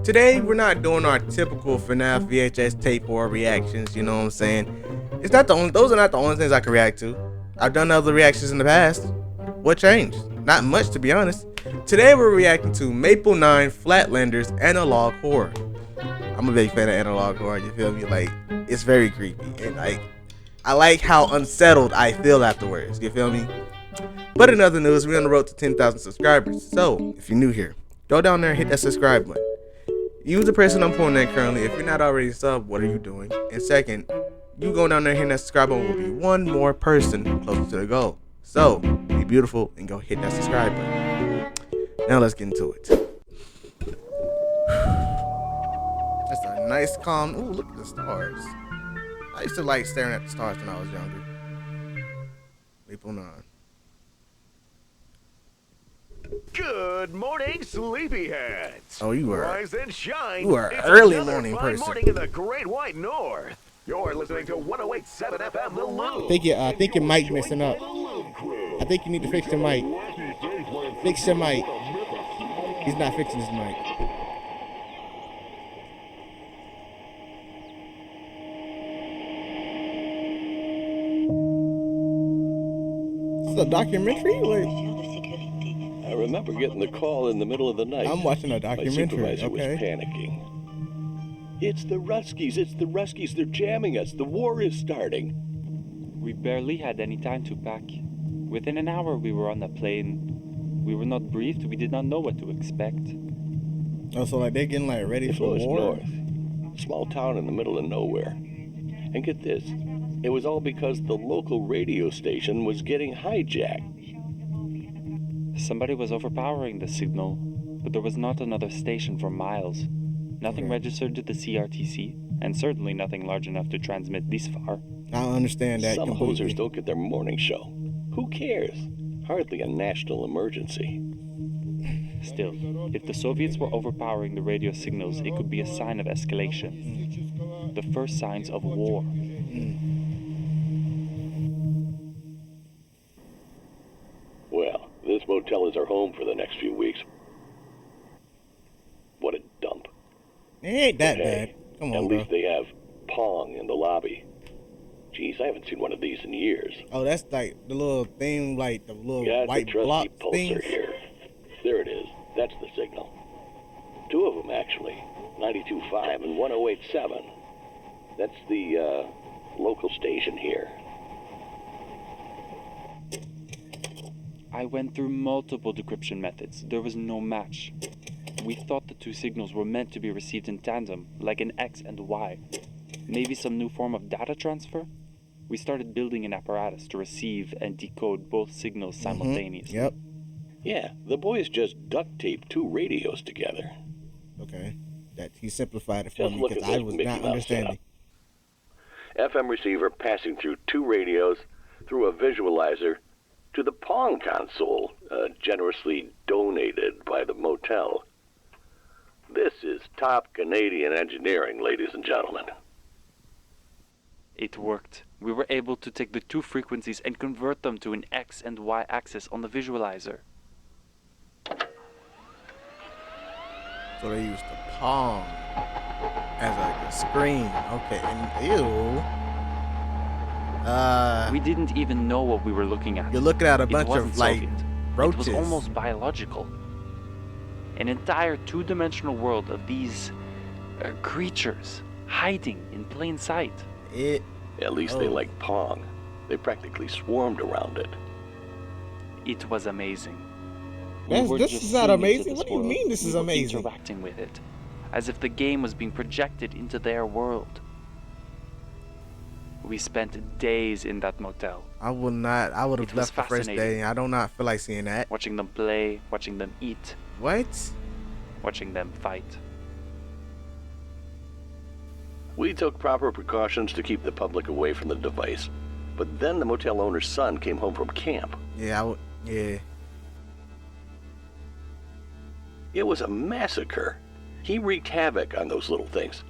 Today, we're not doing our typical FNAF VHS tape or reactions, you know what I'm saying? Those are not the only things I can react to. I've done other reactions in the past. What changed? Not much, to be honest. Today, we're reacting to Maple 9 Flatlanders Analog Horror. I'm a big fan of analog horror, you feel me? Like, it's very creepy, and I like how unsettled I feel afterwards, you feel me? But in other news, we're on the road to 10,000 subscribers, so if you're new here, go down there and hit that subscribe button. Use the person I'm pulling at currently. If you're not already subbed, what are you doing? And second, you go down there and hit that subscribe button will be one more person closer to the goal. So, be beautiful and go hit that subscribe button. Now let's get into it. That's a nice calm. Ooh, look at the stars. I used to like staring at the stars when I was younger. Maple 9. Good morning, sleepyheads. Oh, you were. Rise and shine. You are It's early another morning fine person. Morning in the Great White North. You're listening to 108.7 FM The Loop. I think your mic messing up. I think you need to fix your mic. Fix your mic. He's not fixing his mic. This is a documentary? I remember getting the call in the middle of the night. I'm watching a My documentary, supervisor was okay. panicking. It's the Ruskies, they're jamming us, the war is starting. We barely had any time to pack. Within an hour we were on the plane. We were not briefed, we did not know what to expect. Oh, so like they're getting like ready It for was war? north, small town in the middle of nowhere. And get this, it was all because the local radio station was getting hijacked. Somebody was overpowering the signal, but there was not another station for miles. Nothing registered to the CRTC, and certainly nothing large enough to transmit this far. I understand that Some completely. hosers don't get their morning show. Who cares? Hardly a national emergency. Still, if the Soviets were overpowering the radio signals, it could be a sign of escalation. The first signs of war. Well, this motel is our home for the next few weeks. What a dump. It ain't that Hey, bad. Come at on, bro. least they have Pong in the lobby. Geez, I haven't seen one of these in years. Oh, that's like the little thing, like the little Got the white trusty block pulsar thing. here. There it is. That's the signal. Two of them, actually. 92.5 and 108.7. That's the, local station here. I went through multiple decryption methods. There was no match. We thought the two signals were meant to be received in tandem, like an X and Y. Maybe some new form of data transfer? We started building an apparatus to receive and decode both signals simultaneously. Yep. Yeah, the boys just duct taped two radios together. Okay. That he simplified it for Just me look at because I this was Mickey not Mouse understanding. FM receiver passing through two radios, through a visualizer, to the Pong console, generously donated by the motel. This is top Canadian engineering, ladies and gentlemen. It worked. We were able to take the two frequencies and convert them to an X and Y axis on the visualizer. So they used the palm as like a screen. Okay, and ew. We didn't even know what we were looking at. You're looking at a It bunch wasn't of like Soviet. roaches. It was almost biological. An entire two-dimensional world of these creatures hiding in plain sight. At least they like Pong. They practically swarmed around it. It was amazing. This is not amazing. What do you mean this is amazing? Interacting with it, as if the game was being projected into their world. We spent days in that motel. I would not. I would have It was left the first fascinating. day. I do not feel like seeing that. Watching them play, watching them eat, What? watching them fight. We took proper precautions to keep the public away from the device. But then the motel owner's son came home from camp. Yeah, yeah. It was a massacre. He wreaked havoc on those little things.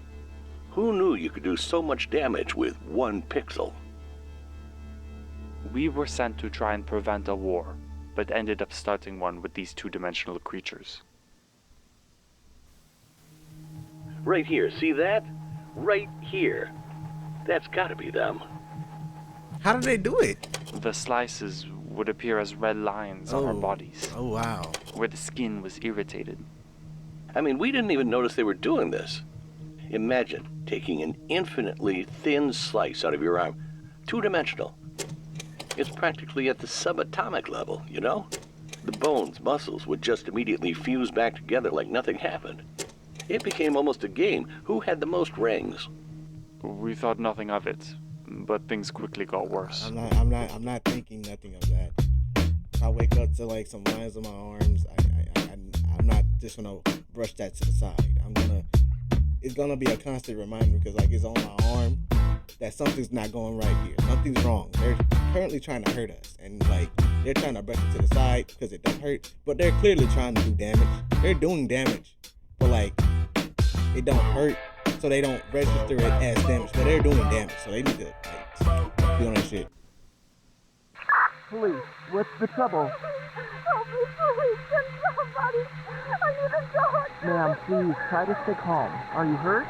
Who knew you could do so much damage with one pixel? We were sent to try and prevent a war, but ended up starting one with these two-dimensional creatures. Right here, see that? Right here. That's gotta be them. How did they do it? The slices would appear as red lines on our bodies, Oh, wow. where the skin was irritated. I mean, we didn't even notice they were doing this. Imagine taking an infinitely thin slice out of your arm. Two-dimensional. It's practically at the subatomic level, you know? The bones, muscles would just immediately fuse back together like nothing happened. It became almost a game. Who had the most rings? We thought nothing of it, but things quickly got worse. I'm not thinking nothing of that. If I wake up to like some lines on my arms, I'm not just gonna brush that to the side. It's gonna be a constant reminder because like it's on my arm that something's not going right here. Something's wrong. They're currently trying to hurt us, and like they're trying to brush it to the side because it doesn't hurt. But they're clearly trying to do damage. They're doing damage, but like it don't hurt, so they don't register it as damage. But they're doing damage, so they need to like, be on that shit. Police, what's the trouble? Help me, please, send somebody. I need a doctor. Ma'am, please, try to stay calm. Are you hurt?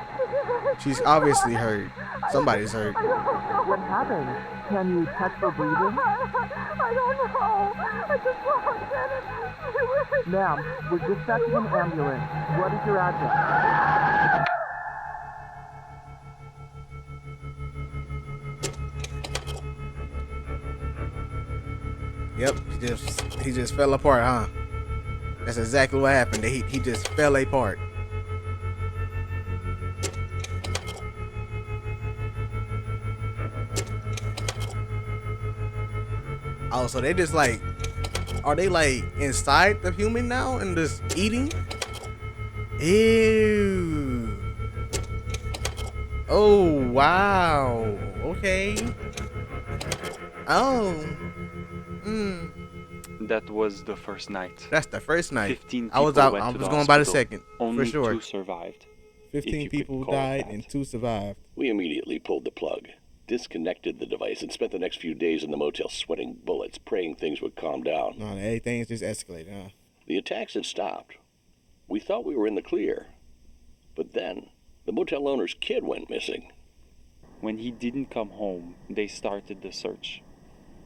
She's obviously hurt. Somebody's hurt. What happened? Can you check for breathing? I don't know. I just walked in. Ma'am, we're dispatching an ambulance. What is your address? Yep, he just fell apart, huh? That's exactly what happened. He just fell apart. Oh, so they just like, are they like inside the human now and just eating? Ew. Oh, wow. Okay. Oh. That was the first night. That's the first night. 15 I was people out. went I to was the going by the hospital. second, Only for sure. 2 survived. if 15 you could people call it died that. and 2 survived. We immediately pulled the plug, disconnected the device, and spent the next few days in the motel sweating bullets, praying things would calm down. No, everything's just escalated, huh? The attacks had stopped. We thought we were in the clear. But then, the motel owner's kid went missing. When he didn't come home, they started the search.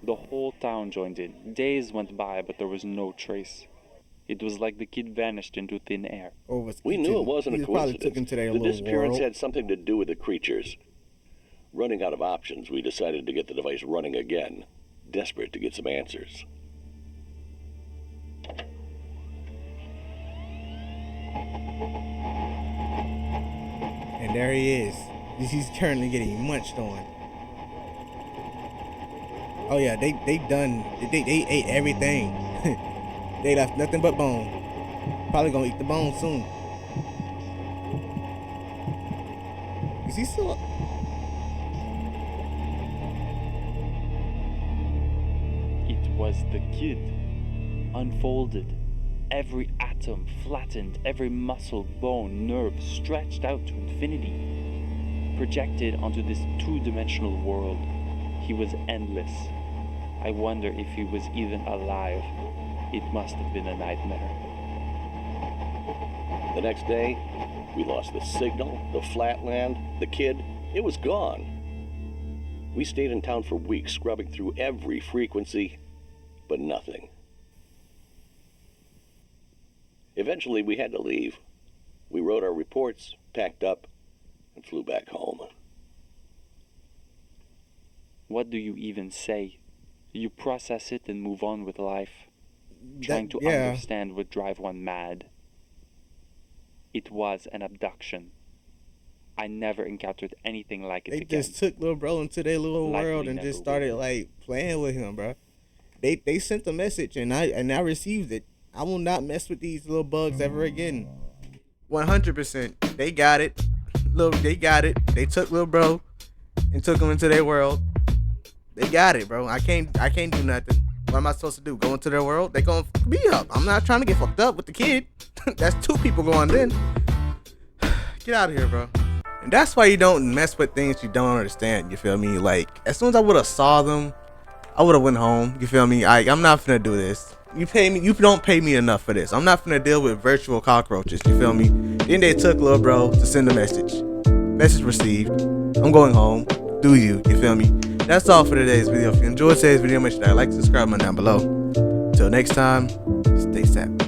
The whole town joined in. Days went by, but there was no trace. It was like the kid vanished into thin air. We knew it wasn't a coincidence. Took him to their The little disappearance world. had something to do with the creatures. Running out of options, we decided to get the device running again, desperate to get some answers. And there he is. He's currently getting munched on. Oh yeah, they ate everything. They left nothing but bone. Probably gonna eat the bone soon. Is he still up? It was the kid. Unfolded. Every atom flattened, every muscle, bone, nerve stretched out to infinity. Projected onto this two-dimensional world, he was endless. I wonder if he was even alive. It must have been a nightmare. The next day, we lost the signal, the flatland, the kid. It was gone. We stayed in town for weeks, scrubbing through every frequency, but nothing. Eventually, we had to leave. We wrote our reports, packed up, and flew back home. What do you even say? You process it and move on with life. Trying to yeah. understand would drive one mad. It was an abduction. I never encountered anything like it They again. just took little bro into their little Likely world and never just started will. like playing with him, bro. They sent a message and I received it. I will not mess with these little bugs ever again. 100%. They got it. They got it. They took little bro and took him into their world. They got it, bro. I can't do nothing. What am I supposed to do? Go into their world? They gonna fuck me up. I'm not trying to get fucked up with the kid. That's 2 people going in. Get out of here, bro. And that's why you don't mess with things you don't understand. You feel me? Like, as soon as I would have saw them, I would have went home. You feel me? I'm not finna do this. You don't pay me enough for this. I'm not finna deal with virtual cockroaches. You feel me? Then they took little bro to send a message. Message received. I'm going home. Do you? You feel me? That's all for today's video. If you enjoyed today's video, make sure to like, subscribe, and down below. Until next time, stay safe.